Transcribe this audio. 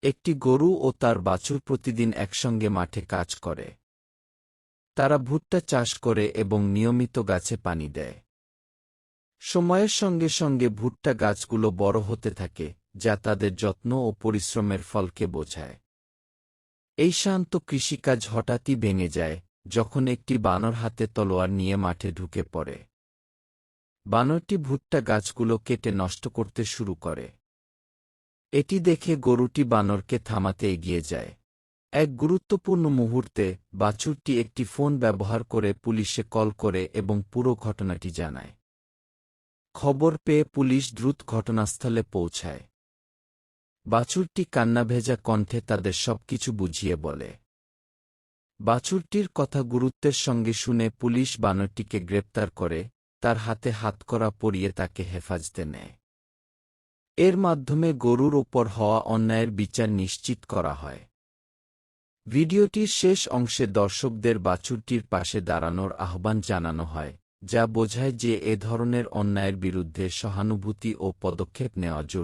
একটি গরু ও তার বাছুর প্রতিদিন একসঙ্গে মাঠে কাজ করে। তারা ভুট্টা চাষ করে এবং নিয়মিত গাছে পানি দেয়। সময়ের সঙ্গে সঙ্গে ভুট্টা গাছগুলো বড় হতে থাকে, যা তাদের যত্ন ও পরিশ্রমের ফলকে বোঝায়। এই শান্ত কৃষিকাজ হঠাৎই ভেঙে যায়, যখন একটি বানর হাতে তলোয়ার নিয়ে মাঠে ঢুকে পড়ে। বানরটি ভুট্টা গাছগুলো কেটে নষ্ট করতে শুরু করে। এটি দেখে গরুটি বানরকে থামাতে এগিয়ে যায়। এক গুরুত্বপূর্ণ মুহূর্তে বাছুরটি একটি ফোন ব্যবহার করে পুলিশে কল করে এবং পুরো ঘটনাটি জানায়। খবর পেয়ে পুলিশ দ্রুত ঘটনাস্থলে পৌঁছায়। বাছুরটি কান্নাভেজা কণ্ঠে তাদের সবকিছু বুঝিয়ে বলে। বাছুরটির কথা গুরুত্বের সঙ্গে শুনে পুলিশ বানরটিকে গ্রেপ্তার করে, তার হাতে হাতকড়া পরিয়ে তাকে হেফাজতে নেয়। এর মাধ্যমে গরুর ওপর হওয়া অন্যায়ের বিচার নিশ্চিত করা হয়। ভিডিওটির শেষ অংশে দর্শকদের বাছুরটির পাশে দাঁড়ানোর আহ্বান জানানো হয়, যা বোঝায় যে এ ধরনের অন্যায়ের বিরুদ্ধে সহানুভূতি ও পদক্ষেপ নেওয়া জরুরি।